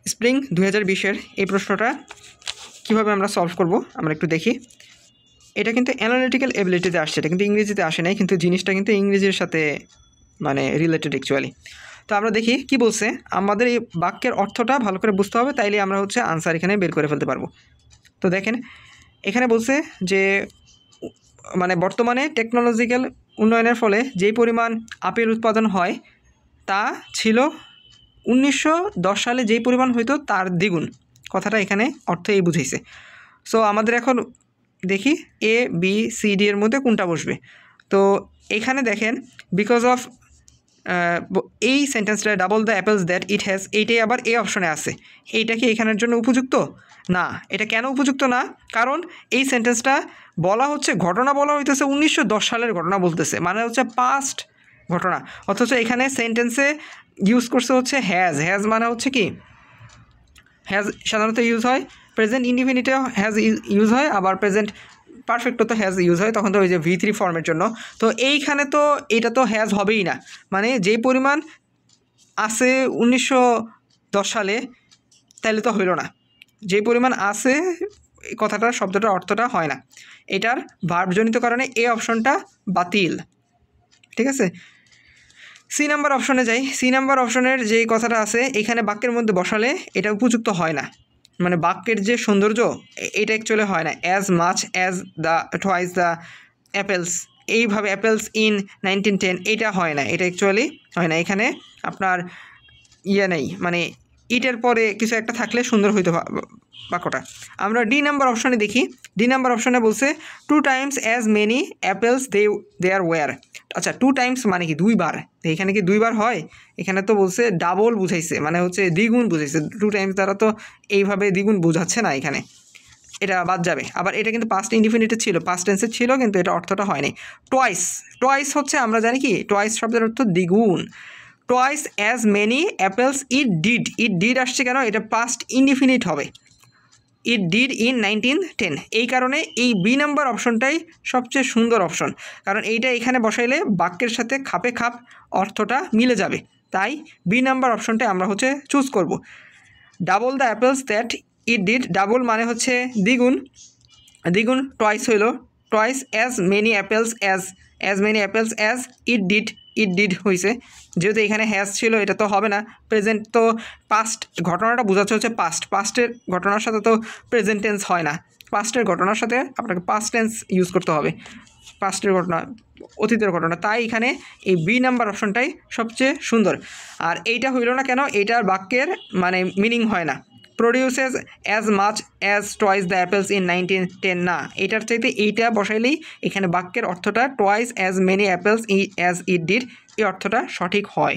Spring 2020-এর এই প্রশ্নটা কীভাবে আমরা সলভ করব আমরা একটু দেখি। এটা কিন্তু অ্যানালিটিক্যাল এবিলিটিতে আসছে, এটা কিন্তু ইংরেজিতে আসে নাই, কিন্তু জিনিসটা কিন্তু ইংরেজির সাথে মানে রিলেটেড অ্যাকচুয়ালি। তো আমরা দেখি কি বলছে। আমাদের এই বাক্যের অর্থটা ভালো করে বুঝতে হবে, তাইলে আমরা হচ্ছে আনসার এখানে বের করে ফেলতে পারবো। তো দেখেন এখানে বলছে যে মানে বর্তমানে টেকনোলজিক্যাল উন্নয়নের ফলে যেই পরিমাণ আপেল উৎপাদন হয় তা ছিল 1910 সালে যেই পরিমাণ হইতো তার দ্বিগুণ। কথাটা এখানে অর্থ এই বুঝাইছে। সো আমাদের এখন দেখি এ বি সি ডি এর মধ্যে কোনটা বসবে। তো এখানে দেখেন বিকজ অফ এই সেন্টেন্সটা double the apples that it has, এইটাই আবার এ অপশনে আছে। এইটা কি এখানের জন্য উপযুক্ত না? এটা কেন উপযুক্ত না? কারণ এই সেন্টেন্সটা বলা হচ্ছে, ঘটনা বলা হইতেছে 1910 সালের ঘটনা বলতেছে, মানে হচ্ছে পাস্ট ঘটনা। অথচ এখানে সেন্টেন্সে ইউজ করছে হচ্ছে হ্যাজ। হ্যাজ মানে হচ্ছে কি, হ্যাজ সাধারণত ইউজ হয় প্রেজেন্ট ইনডিফিনিটে, হ্যাজ ইউজ হয়, আবার প্রেজেন্ট পারফেক্টও তো হ্যাজ ইউজ হয়, তখন তো ওই যে V3 ফর্মের জন্য। তো এইখানে তো এটা তো হ্যাজ হবেই না, মানে যেই পরিমাণ আছে 1910 সালে তাহলে তো হইল না। যেই পরিমাণ আছে কথাটা শব্দটার অর্থটা হয় না, এটার ভার্বজনিত কারণে এই অপশনটা বাতিল। ঠিক আছে, সি নাম্বার অপশনে যাই। সি নাম্বার অপশনের যেই কথাটা আছে এখানে বাক্যের মধ্যে বসালে এটা উপযুক্ত হয় না, মানে বাক্যের যে সৌন্দর্য এটা অ্যাকচুয়ালি হয় না। As much as the twice the apples, এইভাবে অ্যাপেলস ইন 1910 এটা হয় না, এটা অ্যাকচুয়ালি হয় না। এখানে আপনার নেই, মানে ইটের পরে কিছু একটা থাকলে সুন্দর হইতো বাক্যটা। আমরা ডি নাম্বার অপশনে দেখি। ডি নাম্বার অপশনে বলছে 2 times as many apples they are were। আচ্ছা 2 times মানে কি 2 বার, এখানে কি 2 বার হয়? এখানে তো বলছে ডাবল বুঝাইছে, মানে হচ্ছে দ্বিগুণ বুঝাইছে। 2 times দ্বারা তো এইভাবে দ্বিগুণ বোঝাচ্ছে না, এখানে এটা বাদ যাবে। আবার এটা কিন্তু পাস্ট ইনডিফিনিটে ছিল, পাস্ট টেন্সে ছিল, কিন্তু এটা অর্থটা হয়নি। টোয়াইস, টোয়াইস হচ্ছে আমরা জানি কি টোয়াইস শব্দের অর্থ দ্বিগুণ। Twice as many apples it did, it did আসছে কেন? এটা পাস্ট ইনডিফিনিট হবে, ইট ডিড ইন 1910। এই কারণে এই বি নাম্বার অপশনটাই সবচেয়ে সুন্দর অপশন, কারণ এইটা এখানে বসাইলে বাক্যের সাথে খাপে খাপ অর্থটা মিলে যাবে। তাই বি নাম্বার অপশনটাই আমরা হচ্ছে চুজ করব। Double the apples that it did, double মানে হচ্ছে দ্বিগুণ, দ্বিগুণ টোয়াইস হইল twice as many apples as many apples as it did হয়েছে। যেহেতু এখানে হ্যাজ ছিল এটা তো হবে না, প্রেজেন্ট তো পাস্ট ঘটনাটা বোঝাচ্ছে হচ্ছে পাস্টের ঘটনার সাথে তো প্রেজেন্ট টেন্স হয় না, পাস্টের ঘটনার সাথে আপনাকে পাস্ট টেন্স ইউজ করতে হবে, পাস্টের ঘটনা অতীতের ঘটনা। তাই এখানে এই বি নাম্বার অপশনটাই সবচেয়ে সুন্দর। আর এইটা হইল না কেন? এইটার বাক্যের মানে মিনিং হয় না। Produces as much as toys the apples in 1910 না, এটার চাইতে এইটা বসাইলেই এখানে বাক্যের অর্থটা toys as many apples as it did, এই অর্থটা সঠিক হয়।